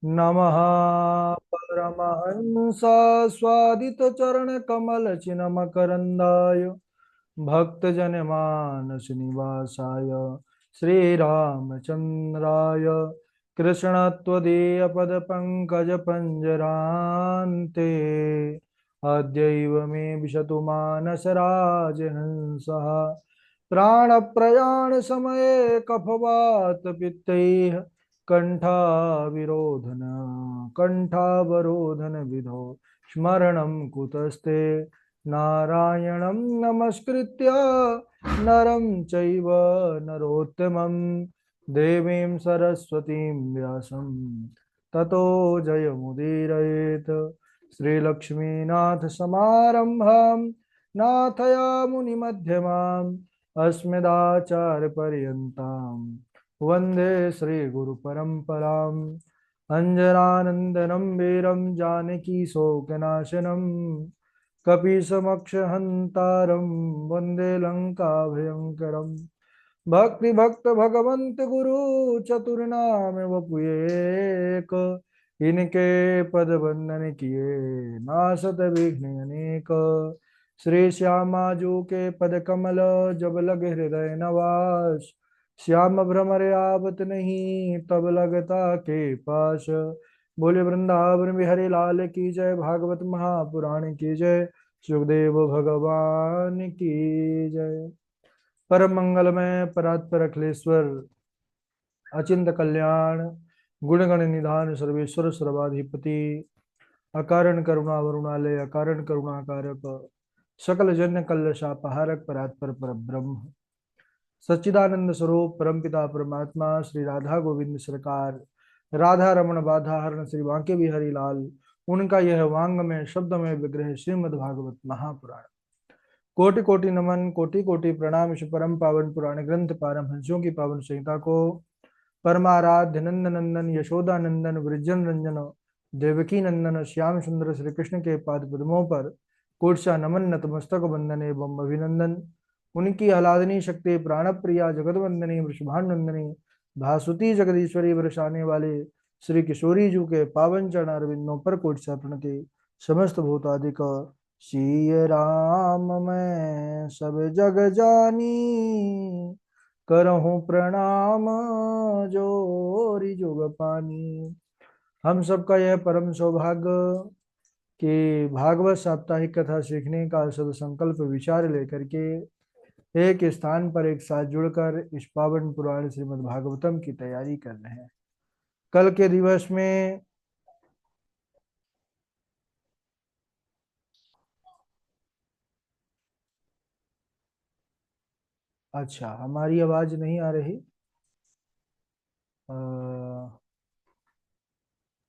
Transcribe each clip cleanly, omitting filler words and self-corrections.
नमः परमहंस स्वादित चरण कमल चिन्मकरन्दाय भक्तजनमानस निवासाय श्रीरामचन्द्राय कृष्णत्वदीयपदपङ्कजपञ्जरान्ते अद्यैव मे विशतु मानसराजहंसः प्राणप्रयाणसमये कफवातपित्तैः कण्ठाविरोधन कण्ठावरोधन विधौ स्मरणं कुतस्ते नारायणं नमस्कृत्य नरं चैव नरोत्तमं देवीं सरस्वतीं व्यासं ततो जयमुदीरयेत् श्रीलक्ष्मीनाथसमारम्भां नाथयामुनिमध्यमाम् अस्मदाचार्यपर्यन्तां वन्दे श्रीगुरुपरम्पराम् अञ्जनानन्दनं वीरं जानकीशोकनाशनं कपीशमक्षहन्तारं वन्दे लङ्काभयङ्करम् भक्तिभक्त भगवन्त गुरु चतुर्नाम वपुयेक इनके पद वंदन किए नासत विघ्न अनेक श्री श्यामा जू के पद कमल जब लग हृदय नवास श्याम भ्रमर आवत नहीं तब लगता के पास बोले वृंदावन बिहारी लाल की जय भागवत महापुराण की जय सुखदेव भगवान की जय परम मंगलमय परात्पर अखिलेश्वर अचिंत कल्याण गुणगण निधान सर्वेश्वर सर्वाधिपति अकारण करुणा वरुणालय अकारण करुणा कारक सकल जन कल्लशापहारक परात्पर पर ब्रह्म सच्चिदानंद स्वरूप परमपिता परमात्मा श्री राधा गोविंद सरकार राधा रमण बाधा हरण श्री बांके बिहारी लाल उनका यह वांग में शब्द में विग्रह श्रीमद् भागवत महापुराण कोटि कोटि नमन कोटि कोटि प्रणाम इस परम पावन पुराण ग्रंथ पारमहंसों की पावन संहिता को परमाराध्य नंद नंदन यशोदा नंदन वृजन रंजन देवकी नंदन श्याम सुंदर श्री कृष्ण के पाद पद्मों पर कोटसा नमन नतमस्तक वंदन एवं अभिनंदन उनकी आह्लादनी शक्ति प्राण प्रिया जगत वंदनी वृषभानंदनी भासुती जगदीश्वरी बरसाने वाले श्री किशोरी जू के पावन चरण अरविंदों पर कोटसा प्रणति समस्त भूतादिक सिय राम मैं सब जग जानी करहूँ प्रणाम जोरी जुग पानी। हम सबका यह परम सौभाग्य कि भागवत साप्ताहिक कथा सीखने का सद संकल्प विचार लेकर के एक स्थान पर एक साथ जुड़कर इस पावन पुराण श्रीमद् भागवतम की तैयारी कर रहे हैं। कल के दिवस में अच्छा हमारी आवाज नहीं आ रही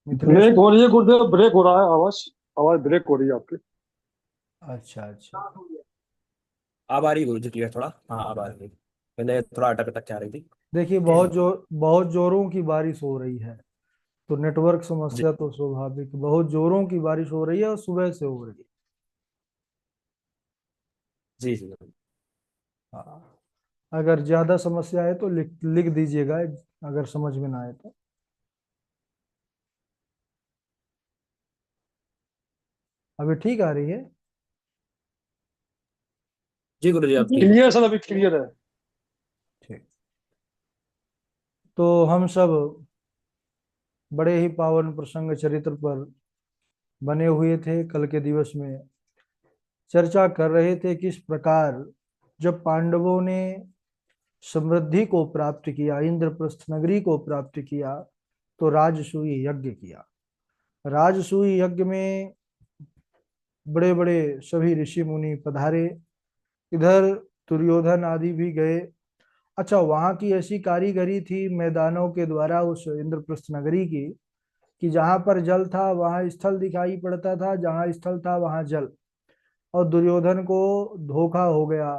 मिथिलेश। ब्रेक हो रही है गुरुदेव, ब्रेक हो रहा है। आवाज आवाज ब्रेक हो रही है आपकी। अच्छा अच्छा। अब आ रही गुरु जी क्लियर थोड़ा। हाँ अब आ रही है। पहले थोड़ा अटक अटक के आ रही थी। देखिए बहुत जोरों की बारिश हो रही है तो नेटवर्क जी समस्या तो स्वाभाविक, बहुत जोरों की बारिश हो रही है और सुबह से हो रही है। जी जी। हाँ, अगर ज्यादा समस्या है तो लिख लिख दीजिएगा अगर समझ में ना आए तो। अभी ठीक आ रही है। जी गुरु जी अब ठीक है। क्लियर सर, अभी क्लियर है। ठीक। तो हम सब बड़े ही पावन प्रसंग चरित्र पर बने हुए थे। कल के दिवस में चर्चा कर रहे थे किस प्रकार जब पांडवों ने समृद्धि को प्राप्त किया, इंद्रप्रस्थ नगरी को प्राप्त किया, तो राजसूय यज्ञ किया। राजसूय यज्ञ में बड़े बड़े सभी ऋषि मुनि पधारे, इधर दुर्योधन आदि भी गए। अच्छा, वहां की ऐसी कारीगरी थी मैदानों के द्वारा उस इंद्रप्रस्थ नगरी की कि जहां पर जल था वहां स्थल दिखाई पड़ता था, जहां स्थल था वहां जल। और दुर्योधन को धोखा हो गया,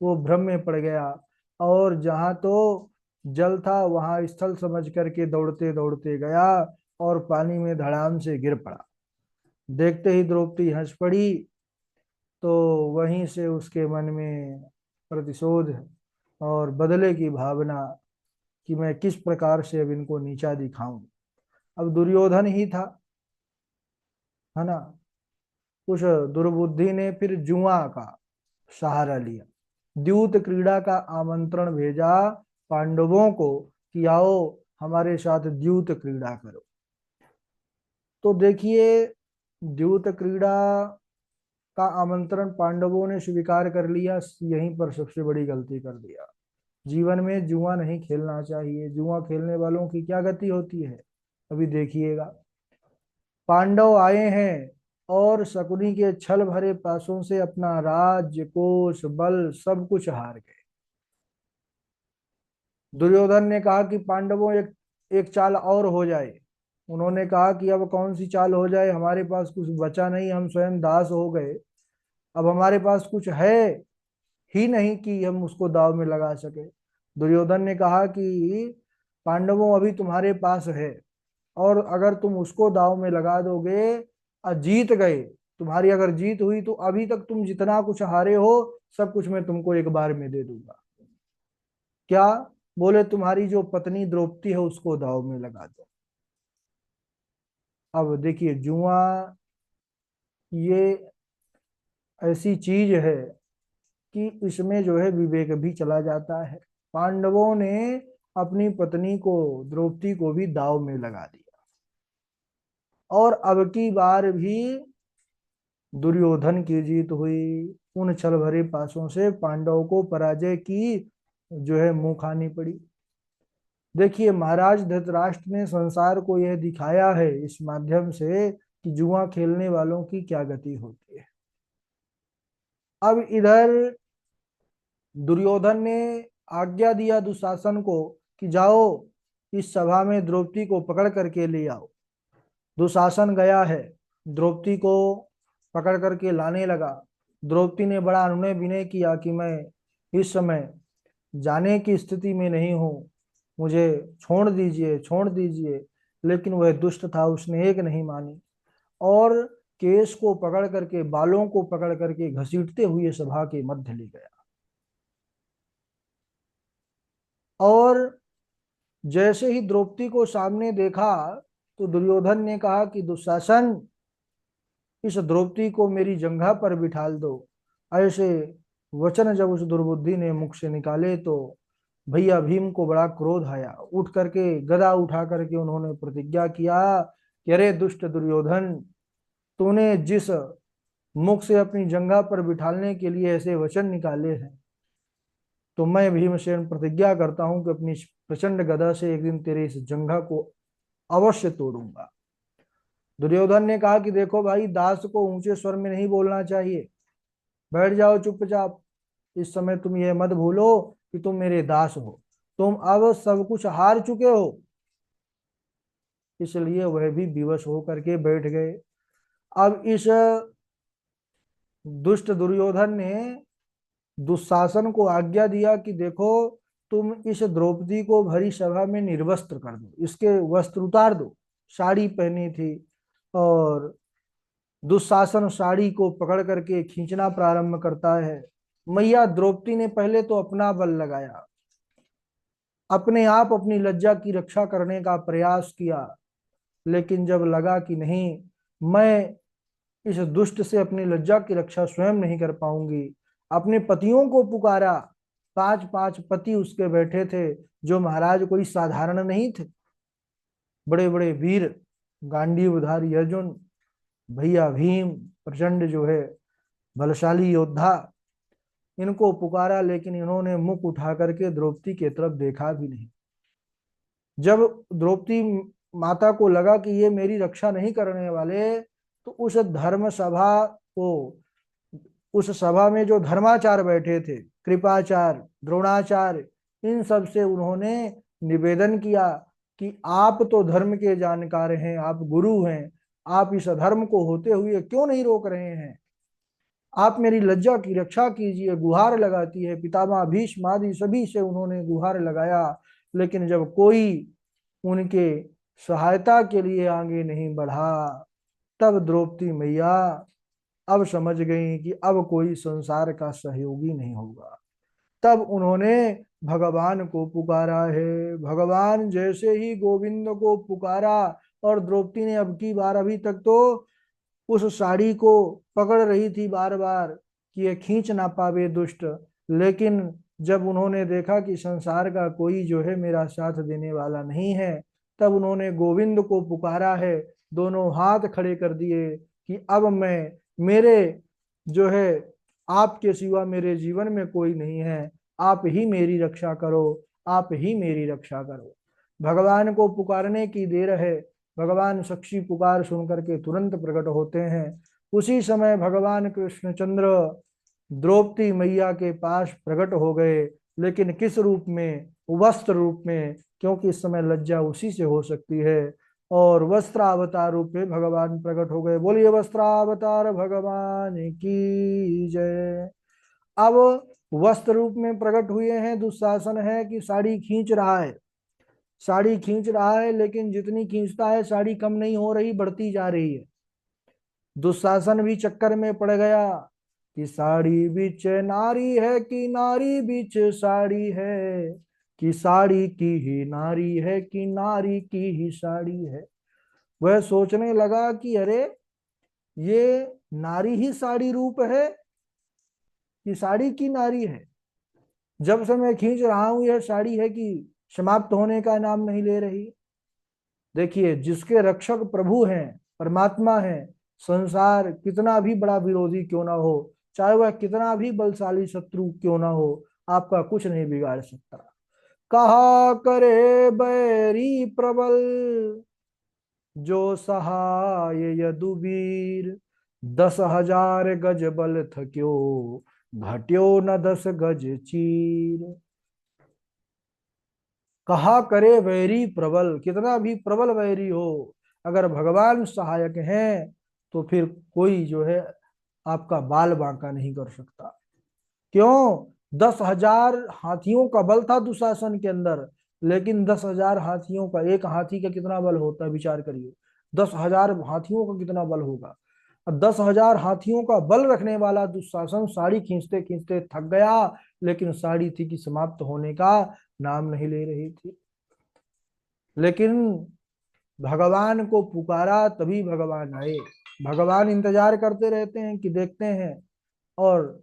वो भ्रम में पड़ गया और जहां तो जल था वहां स्थल समझ करके दौड़ते दौड़ते गया और पानी में धड़ाम से गिर पड़ा। देखते ही द्रौपदी हंस पड़ी। तो वहीं से उसके मन में प्रतिशोध और बदले की भावना कि मैं किस प्रकार से अब इनको नीचा दिखाऊं। अब दुर्योधन ही था, है ना। उस दुर्बुद्धि ने फिर जुआ का सहारा लिया, द्यूत क्रीड़ा का आमंत्रण भेजा पांडवों को कि आओ हमारे साथ द्यूत क्रीड़ा करो। तो देखिए, द्यूत क्रीड़ा का आमंत्रण पांडवों ने स्वीकार कर लिया, यहीं पर सबसे बड़ी गलती कर दिया। जीवन में जुआ नहीं खेलना चाहिए। जुआ खेलने वालों की क्या गति होती है, अभी देखिएगा। पांडव आए हैं और शकुनी के छल भरे पासों से अपना राज्य, कोष, बल सब कुछ हार गए। दुर्योधन ने कहा कि पांडवों एक एक चाल और हो जाए। उन्होंने कहा कि अब कौन सी चाल हो जाए, हमारे पास कुछ बचा नहीं, हम स्वयं दास हो गए, अब हमारे पास कुछ है ही नहीं कि हम उसको दाव में लगा सके। दुर्योधन ने कहा कि पांडवों अभी तुम्हारे पास है, और अगर तुम उसको दाव में लगा दोगे और जीत गए, तुम्हारी अगर जीत हुई तो अभी तक तुम जितना कुछ हारे हो सब कुछ मैं तुमको एक बार में दे दूंगा। क्या? बोले तुम्हारी जो पत्नी द्रौपदी है उसको दाव में लगा दो। अब देखिए, जुआ ये ऐसी चीज है कि इसमें जो है विवेक भी चला जाता है। पांडवों ने अपनी पत्नी को, द्रौपदी को भी दाव में लगा दिया, और अब की बार भी दुर्योधन की जीत हुई। उन छल भरे पासों से पांडवों को पराजय की जो है मुंह खानी पड़ी। देखिए, महाराज धृतराष्ट्र ने संसार को यह दिखाया है इस माध्यम से कि जुआ खेलने वालों की क्या गति होती है। अब इधर दुर्योधन ने आज्ञा दिया दुशासन को कि जाओ इस सभा में द्रौपदी को पकड़ करके ले आओ। दुशासन गया है, द्रौपदी को पकड़ करके लाने लगा। द्रौपदी ने बड़ा अनुनय विनय किया कि मैं इस समय जाने की स्थिति में नहीं हूँ, मुझे छोड़ दीजिए, छोड़ दीजिए। लेकिन वह दुष्ट था, उसने एक नहीं मानी, और केस को पकड़ करके, बालों को पकड़ करके घसीटते हुए सभा के मध्य ले गया। और जैसे ही द्रौपदी को सामने देखा तो दुर्योधन ने कहा कि दुशासन, इस द्रौपदी को मेरी जंघा पर बिठाल दो। ऐसे वचन जब उस दुर्बुद्धि ने मुख से निकाले तो भैया भीम को बड़ा क्रोध आया। उठ करके गदा उठा करके उन्होंने प्रतिज्ञा किया कि अरे दुष्ट दुर्योधन, तूने जिस मुख से अपनी जंघा पर बिठालने के लिए ऐसे वचन निकाले हैं, तो मैं भीमसेन प्रतिज्ञा करता हूं कि अपनी प्रचंड गदा से एक दिन तेरे इस जंघा को अवश्य तोड़ूंगा। दुर्योधन ने कहा कि देखो भाई, दास को ऊंचे स्वर में नहीं बोलना चाहिए, बैठ जाओ चुपचाप। इस समय तुम ये मत भूलो कि तुम मेरे दास हो, तुम अब सब कुछ हार चुके हो। इसलिए वह भी विवश होकर के बैठ गए। अब इस दुष्ट दुर्योधन ने दुशासन को आज्ञा दिया कि देखो, तुम इस द्रौपदी को भरी सभा में निर्वस्त्र कर दो, इसके वस्त्र उतार दो। साड़ी पहनी थी, और दुशासन साड़ी को पकड़ करके खींचना प्रारंभ करता है। मैया द्रौपदी ने पहले तो अपना बल लगाया, अपने आप अपनी लज्जा की रक्षा करने का प्रयास किया, लेकिन जब लगा कि नहीं, मैं इस दुष्ट से अपनी लज्जा की रक्षा स्वयं नहीं कर पाऊंगी, अपने पतियों को पुकारा। 5-5 पति उसके बैठे थे, जो महाराज कोई साधारण नहीं थे, बड़े बड़े वीर, गांडीवधारी अर्जुन, भैया भीम, प्रचंड जो है बलशाली योद्धा, इनको पुकारा, लेकिन इन्होंने मुख उठा करके द्रौपदी की तरफ देखा भी नहीं। जब द्रौपदी माता को लगा कि ये मेरी रक्षा नहीं करने वाले, तो उस धर्म सभा को, उस सभा में जो धर्माचार्य बैठे थे, कृपाचार्य, द्रोणाचार्य, इन सब से उन्होंने निवेदन किया कि आप तो धर्म के जानकार हैं, आप गुरु हैं, आप इस अधर्म को होते हुए क्यों नहीं रोक रहे हैं? आप मेरी लज्जा की रक्षा कीजिए। गुहार लगाती है, पितामह भीष्म आदि सभी से उन्होंने गुहार लगाया, लेकिन जब कोई उनके सहायता के लिए आगे नहीं बढ़ा, तब द्रौपदी मैया अब समझ गई कि अब कोई संसार का सहयोगी नहीं होगा। तब उन्होंने भगवान को पुकारा है। भगवान जैसे ही गोविंद को पुकारा, और द्रौपदी ने अब की बार, अभी तक तो उस साड़ी को पकड़ रही थी बार बार कि ये खींच ना पावे दुष्ट, लेकिन जब उन्होंने देखा कि संसार का कोई जो है मेरा साथ देने वाला नहीं है, तब उन्होंने गोविंद को पुकारा है, दोनों हाथ खड़े कर दिए कि अब मैं, मेरे जो है, आपके सिवा मेरे जीवन में कोई नहीं है, आप ही मेरी रक्षा करो, आप ही मेरी रक्षा करो। भगवान को पुकारने की देर है, भगवान सक्षी पुकार सुन करके तुरंत प्रकट होते हैं। उसी समय भगवान कृष्णचंद्र द्रौपदी मैया के पास प्रकट हो गए, लेकिन किस रूप में? वस्त्र रूप में, क्योंकि इस समय लज्जा उसी से हो सकती है। और वस्त्रावतार रूप में भगवान प्रकट हो गए। बोलिए वस्त्रावतार भगवान की जय। अब वस्त्र रूप में प्रकट हुए हैं। दुशासन है कि साड़ी खींच रहा है, साड़ी खींच रहा है, लेकिन जितनी खींचता है साड़ी कम नहीं हो रही, बढ़ती जा रही है। दुशासन भी चक्कर में पड़ गया कि साड़ी बीच नारी है कि नारी बीच साड़ी है, कि साड़ी की ही नारी है कि नारी की ही साड़ी है। वह सोचने लगा कि अरे, ये नारी ही साड़ी रूप है कि साड़ी की नारी है? जब से मैं खींच रहा हूं यह साड़ी है कि समाप्त होने का नाम नहीं ले रही। देखिए, जिसके रक्षक प्रभु हैं, परमात्मा है, संसार कितना भी बड़ा विरोधी क्यों ना हो, चाहे वह कितना भी बलशाली शत्रु क्यों ना हो, आपका कुछ नहीं बिगाड़ सकता। कहा करे बैरी प्रबल, जो सहाय यदुवीर, 10,000 गज बल थक्यो, घट्यो न 10 गज चीर। कहा करे वैरी प्रबल, कितना भी प्रबल वैरी हो, अगर भगवान सहायक हैं तो फिर कोई जो है आपका बाल बांका नहीं कर सकता। क्यों? 10,000 हाथियों का बल था दुशासन के अंदर, लेकिन 10,000 हाथियों का, एक हाथी का कितना बल होता है विचार करिए। 10,000 हाथियों का कितना बल होगा? और 10,000 हाथियों का बल रखने वाला दुशासन साड़ी खींचते खींचते थक गया, लेकिन साड़ी थी कि समाप्त होने का नाम नहीं ले रही थी। लेकिन भगवान को पुकारा तभी भगवान आए। भगवान इंतजार करते रहते हैं कि देखते हैं, और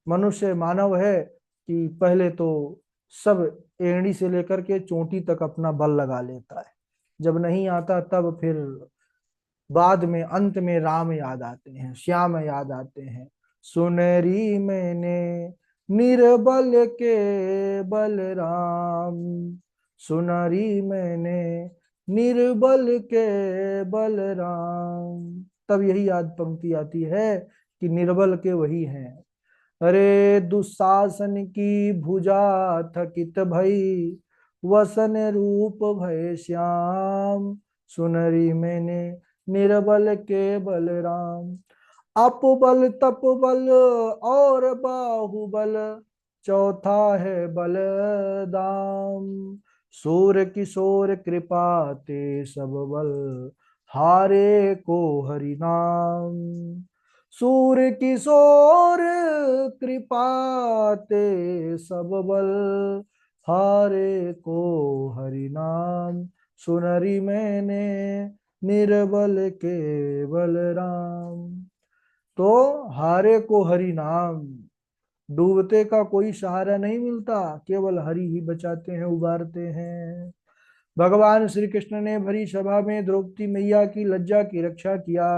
मनुष्य मानव है कि पहले तो सब एड़ी से लेकर के चोटी तक अपना बल लगा लेता है, जब नहीं आता तब फिर बाद में अंत में राम याद आते हैं, श्याम याद आते हैं। सुनरी मैंने निर्बल के बलराम, सुनरी मैंने निर्बल के बलराम। तब यही याद पंक्ति आती है कि निर्बल के वही हैं। अरे दुशासन की भुजा थकित भई, वसन रूप भय श्याम, सुनरी मैंने निर्बल के बलराम। अपबल तपबल और बाहुबल, चौथा है बलदाम, सूर किशोर कृपा ते सब बल, हारे को हरि नाम। सूर किशोर कृपा ते सब बल, हारे को हरि नाम, सुनरी मैंने निर्बल के बलराम। तो हारे को हरि नाम, डूबते का कोई सहारा नहीं मिलता, केवल हरि ही बचाते हैं, उबारते हैं। भगवान श्री कृष्ण ने भरी सभा में द्रौपदी मैया की लज्जा की रक्षा किया।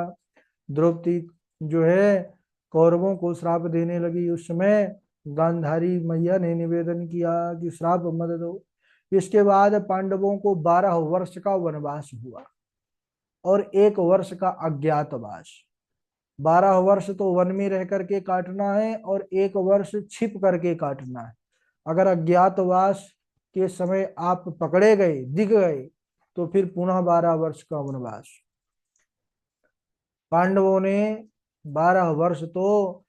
द्रौपदी जो है कौरवों को श्राप देने लगी, उस समय गांधारी मैया ने निवेदन किया कि श्राप मत दो। इसके बाद पांडवों को 12 वर्ष का वनवास हुआ और 1 वर्ष का अज्ञातवास। 12 वर्ष तो वन में रह करके काटना है और 1 वर्ष छिप करके काटना है। अगर अज्ञातवास के समय आप पकड़े गए, दिख गए, तो फिर पुनः 12 वर्ष का वनवास। पांडवों ने 12 वर्ष तो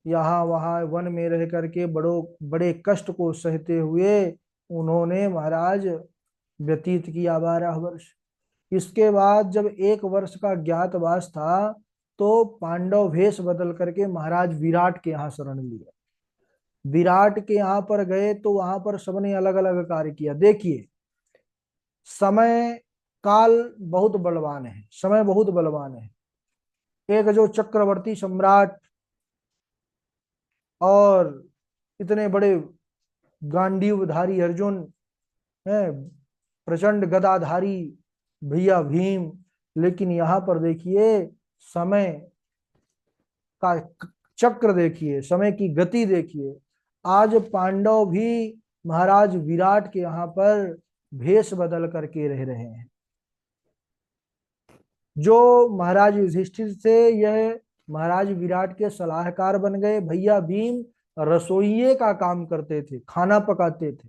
यहाँ वहां वन में रह करके बड़े कष्ट को सहते हुए उन्होंने महाराज व्यतीत किया 12 वर्ष। इसके बाद जब 1 वर्ष का ज्ञातवास था, तो पांडव वेश बदल करके महाराज विराट के यहाँ शरण लिए। विराट के यहाँ पर गए तो वहां पर सबने अलग अलग कार्य किया। देखिए, समय काल बहुत बलवान है, समय बहुत बलवान है। एक जो चक्रवर्ती सम्राट और इतने बड़े गांडीवधारी अर्जुन है, प्रचंड गदाधारी भैया भीम, लेकिन यहां पर देखिए समय का चक्र देखिए, समय की गति देखिए। आज पांडव भी महाराज विराट के यहाँ पर भेष बदल करके रह रहे हैं। जो महाराज युधिष्ठिर से यह महाराज विराट के सलाहकार बन गए। भैया भीम रसोइये का काम करते थे, खाना पकाते थे।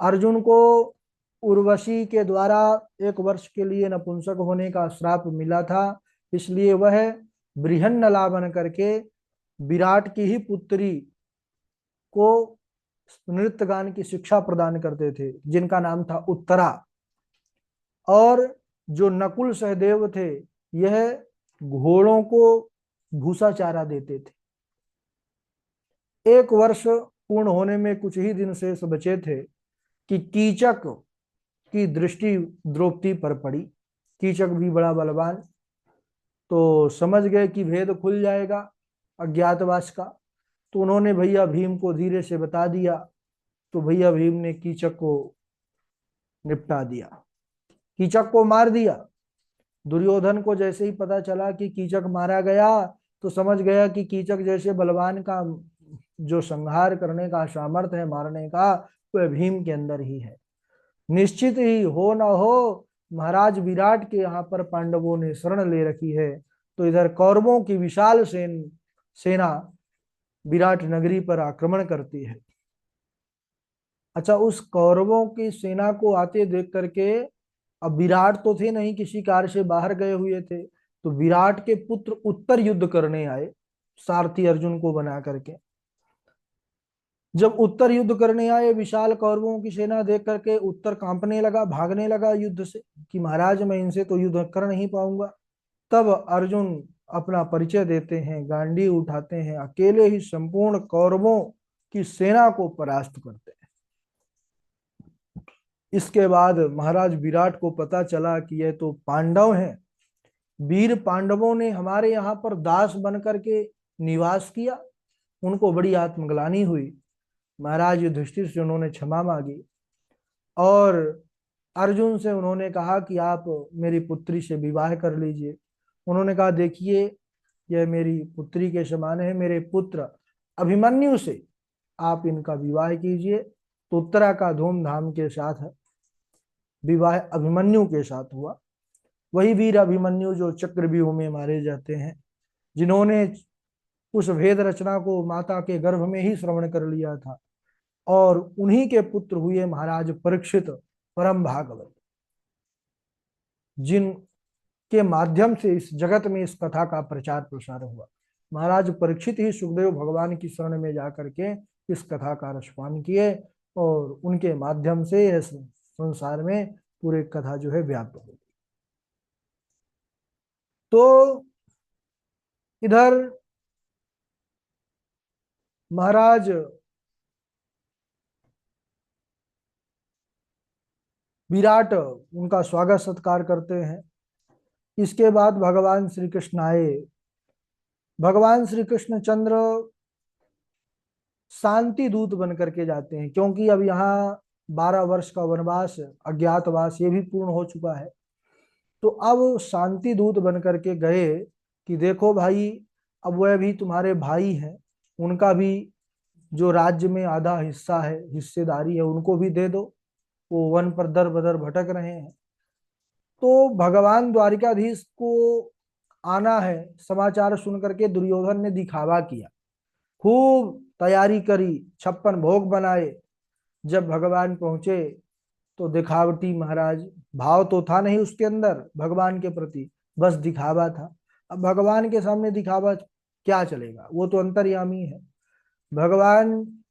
अर्जुन को उर्वशी के द्वारा 1 वर्ष के लिए नपुंसक होने का श्राप मिला था, इसलिए वह बृहन्नला बन करके विराट की ही पुत्री को नृत्य गान की शिक्षा प्रदान करते थे, जिनका नाम था उत्तरा। और जो नकुल सहदेव थे, यह घोड़ों को भूसा चारा देते थे। 1 वर्ष पूर्ण होने में कुछ ही दिन शेष बचे थे कि कीचक की दृष्टि द्रौपदी पर पड़ी। कीचक भी बड़ा बलवान, तो समझ गए कि भेद खुल जाएगा अज्ञातवास का। तो उन्होंने भैया भीम को धीरे से बता दिया, तो भैया भीम ने कीचक को निपटा दिया, कीचक को मार दिया। दुर्योधन को जैसे ही पता चला कि कीचक मारा गया, तो समझ गया कि कीचक जैसे बलवान का जो संहार करने का सामर्थ्य है, मारने का, वह भीम के अंदर ही है। निश्चित ही हो न हो महाराज विराट के यहाँ पर पांडवों ने शरण ले रखी है। तो इधर कौरवों की विशाल सेना विराट नगरी पर आक्रमण करती है। अच्छा, उस कौरवों की सेना को आते देख करके, अब विराट तो थे नहीं, किसी कार्य से बाहर गए हुए थे, तो विराट के पुत्र उत्तर युद्ध करने आए सारथी अर्जुन को बना करके। जब उत्तर युद्ध करने आए, विशाल कौरवों की सेना देख करके उत्तर कांपने लगा, भागने लगा युद्ध से, कि महाराज मैं इनसे तो युद्ध कर नहीं पाऊंगा। तब अर्जुन अपना परिचय देते हैं, गांडीव उठाते हैं, अकेले ही संपूर्ण कौरवों की सेना को परास्त करते हैं। इसके बाद महाराज विराट को पता चला कि यह तो पांडव हैं, वीर पांडवों ने हमारे यहाँ पर दास बन करके निवास किया। उनको बड़ी आत्मग्लानि हुई। महाराज युधिष्ठिर से उन्होंने क्षमा मांगी और अर्जुन से उन्होंने कहा कि आप मेरी पुत्री से विवाह कर लीजिए। उन्होंने कहा देखिए, यह मेरी पुत्री के समान है, मेरे पुत्र अभिमन्यु से आप इनका विवाह कीजिए। तो उत्तरा का धूमधाम के साथ विवाह अभिमन्यु के साथ हुआ। वही वीर अभिमन्यु जो चक्रव्यूह में मारे जाते हैं, जिन्होंने उस वेद रचना को माता के गर्भ में ही श्रवण कर लिया था, और उन्हीं के पुत्र हुए महाराज परीक्षित परम भागवत, जिनके माध्यम से इस जगत में इस कथा का प्रचार प्रसार हुआ। महाराज परीक्षित ही सुखदेव भगवान की शरण में जाकर के इस कथा का रसपान किए, और उनके माध्यम से इस संसार में पूरे कथा जो है व्याप्त हो गई। तो इधर महाराज विराट उनका स्वागत सत्कार करते हैं। इसके बाद भगवान श्री कृष्ण आए। भगवान श्री कृष्ण चंद्र शांति दूत बन करके जाते हैं, क्योंकि अब यहाँ 12 वर्ष का वनवास, अज्ञातवास ये भी पूर्ण हो चुका है। तो अब शांति दूत बन करके गए कि देखो भाई, अब वह भी तुम्हारे भाई हैं, उनका भी जो राज्य में आधा हिस्सा है, हिस्सेदारी है, उनको भी दे दो, वो वन पर दर बदर भटक रहे हैं। तो भगवान द्वारिकाधीश को आना है, समाचार सुन करके दुर्योधन ने दिखावा किया, खूब तैयारी करी, 56 भोग बनाए। जब भगवान पहुंचे तो दिखावटी महाराज, भाव तो था नहीं उसके अंदर भगवान के प्रति, बस दिखावा था। अब भगवान के सामने दिखावा क्या चलेगा, वो तो अंतर्यामी है। भगवान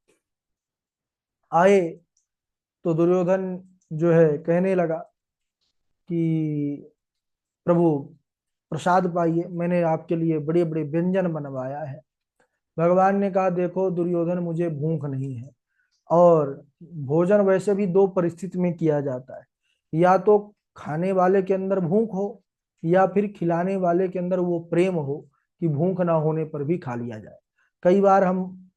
आए तो दुर्योधन जो है कहने लगा कि प्रभु प्रसाद पाइए, मैंने आपके लिए बड़े बड़े व्यंजन बनवाया है। भगवान ने कहा देखो दुर्योधन, मुझे भूख नहीं है, और भोजन वैसे भी 2 परिस्थिति में किया जाता है, या तो खाने वाले के अंदर भूख हो या फिर खिलाने वाले के अंदर वो प्रेम हो कि भूख ना होने पर भी खा लिया जाए। कई बार हम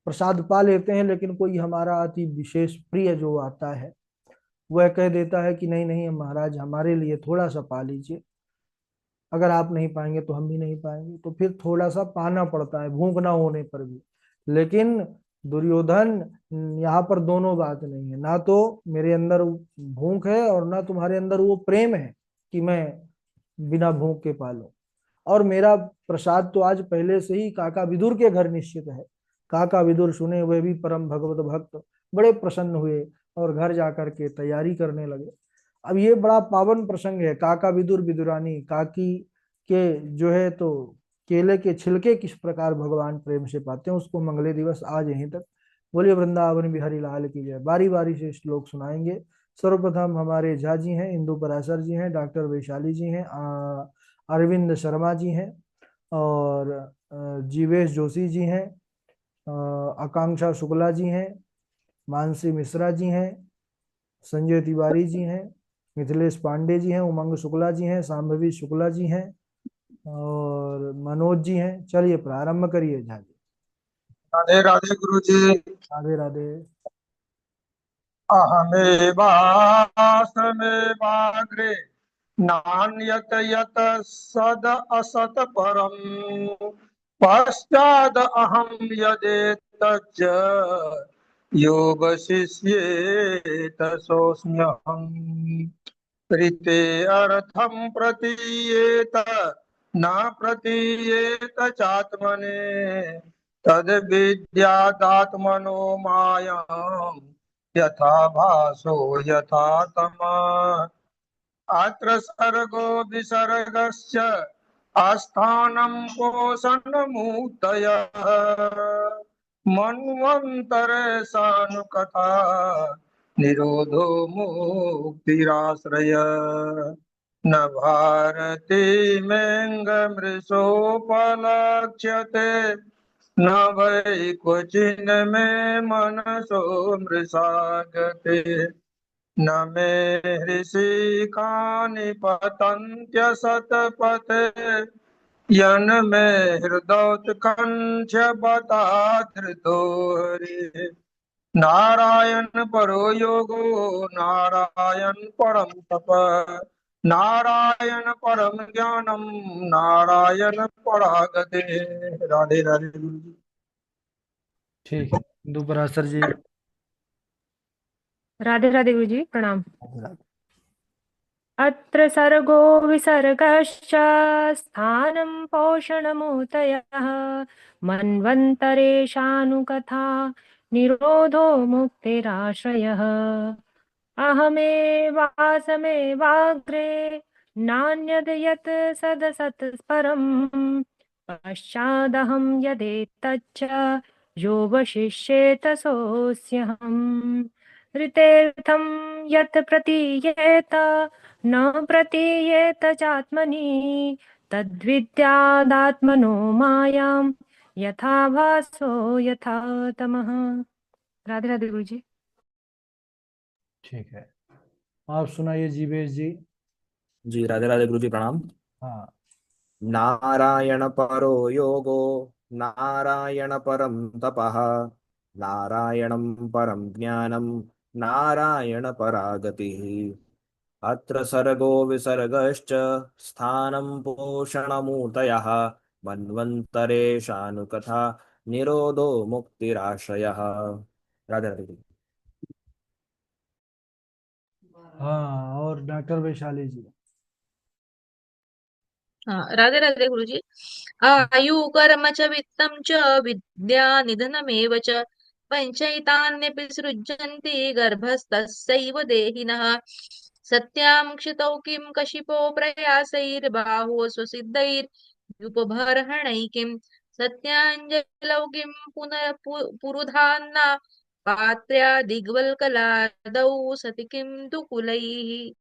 प्रसाद पा लेते हैं, लेकिन कोई हमारा अति विशेष प्रिय जो आता है वह कह देता है कि नहीं नहीं महाराज, हमारे लिए थोड़ा सा पा लीजिए, अगर आप नहीं पाएंगे तो हम भी नहीं पाएंगे। तो फिर थोड़ा सा पाना पड़ता है भूख ना होने पर भी। लेकिन दुर्योधन, यहाँ पर दोनों बात नहीं है, ना तो मेरे अंदर भूख है और ना तुम्हारे अंदर वो प्रेम है कि मैं बिना भूख के पालूं। और मेरा प्रसाद तो आज पहले से ही काका विदुर के घर निश्चित है। काका विदुर सुने, वे भी परम भगवत भक्त, बड़े प्रसन्न हुए और घर जाकर के तैयारी करने लगे। अब ये बड़ा पावन प्रसंग है, काका विदुर विदुरानी, काकी के जो है तो केले के छिलके किस प्रकार भगवान प्रेम से पाते हैं, उसको मंगले दिवस आज यहीं तक। बोलिए वृंदावन बिहारी लाल की जय। बारी बारी से श्लोक सुनाएंगे। सर्वप्रथम हमारे झा जी हैं, इंदु पराशर जी हैं, डॉक्टर वैशाली जी हैं, अरविंद शर्मा जी हैं, और जीवेश जोशी जी हैं, आकांक्षा शुक्ला जी हैं, मानसी मिश्रा जी हैं, संजय तिवारी जी हैं, मिथिलेश पांडे जी हैं, उमंग शुक्ला जी हैं, सांभवी शुक्ला जी हैं, और मनोज जी हैं। चलिए प्रारंभ करिए झा जी। राधे राधे गुरु जी। राधे राधे। अहमेवास्मेवाग्रे नान्यत यत सद असत परम पश्चाद अहम यदेतच्च योग शिष्येत सोऽस्म्यहम् ऋते अर्थं प्रतीयेत न प्रतीयेत चात्मने तद्विद्यादात्मनो मायाम् यथा भासो यथा तमः अत्र सर्गो विसर्गस्य आस्थानं पोषणमूर्तयः मन्वन्तरे सानुकथा निरोधो मुक्तिराश्रय न भारती मेऽङ्गमृषोपलक्ष्यते न वै क्वचिन्मे मनसो मृषागते न मे हृषिकानि पतन्त्यसतपथे यन्मे हृदोत्कण्ठ्य बता धृतो हरे नारायण परो योगो नारायण परम तप नारायण परम ज्ञानम नारायण परागते। राधे राधे गुरु जी। ठीक है, इंदु पराशर जी। राधे राधे गुरु जी प्रणाम। राधे राधे। अत्र सर्गो विसर्गश्च स्थानं पोषणमूर्तयः मन्वन्तरेशानुकथा निरोधो मुक्तिराश्रयः अहमेवासमेवाग्रे नान्यद् यत् सदसत् परम् पश्चादहं यदेतच्च यो वशिष्येत सोऽस्यहम् ऋतेऽर्थं यत् प्रतीयेत न प्रतीयेत चात्मनि तद्विद्यादात्मनो मायां यथा भासो यथा तमः। राधे राधे गुरु जी। ठीक है, आप सुनाइए जीवेश जी। जी राधे राधे गुरु जी प्रणाम। हाँ। नारायण परो योगो नारायण परम तपः नारायणं परम ज्ञानं नारायण परागतिः अत्र सर्गो विसर्गश्च स्थानं पोषणमूर्तयः मन्वन्तरेशानुकथा निरोधो मुक्तिराश्रयः। राधे राधे गुरु। हाँ, और डॉक्टर वैशाली जी। हाँ, राधे राधे गुरु जी। आयु कर्म च वित्तं च विद्या निधनमेव च पञ्चैतान्यपि सृज्यन्ति गर्भस्तस्यैव देहिनः सत्यां क्षितौ किं कशिपो प्रयासैर्बाहो स्वसिद्धैर्युपबर्हणैः किं सत्याञ्जलौ किं पुरुधान्ना पात्र्या दिग्वल्कलादौ सति किं तु कुलैः।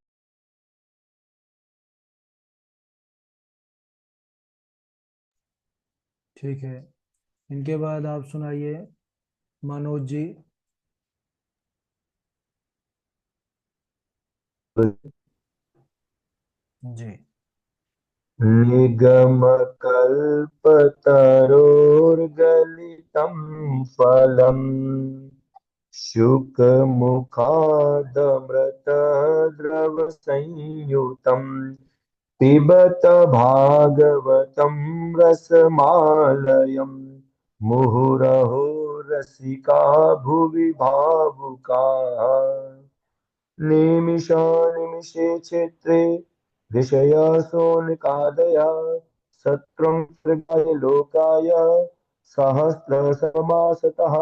ठीक है, इनके बाद आप सुनाइए मनोज जी। जी। निगमकल्पतरोर्गलितं फलम् शुकमुखादमृतद्रवसंयुतम् पिबत भागवतं रसमालयम् मुहुरहो रसिका भुवि भावुकाः निमिषे क्षेत्रे ऋषयसोऽनुकादया सत्रं सृगाय लोकाय सहस्रशतमासतः।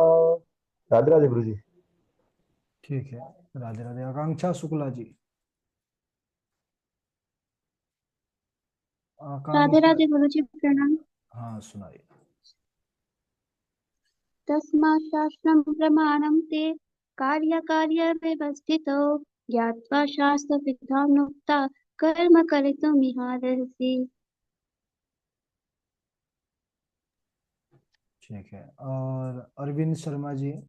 राधे राधे गुरु जी। ठीक है, राधे राधे। आकांक्षा शुक्ला जी। राधे आकांक्षा। राधे गुरु जी प्रणाम। हाँ, सुनाइए। तस्मात् शास्त्रं प्रमाणं ते कार्यकार्यव्यवस्थितौ ज्ञात्वा शास्त्रविधानोक्ता कर्म कर्तुमिहार्हसि। ठीक है, और अरविंद शर्मा जी।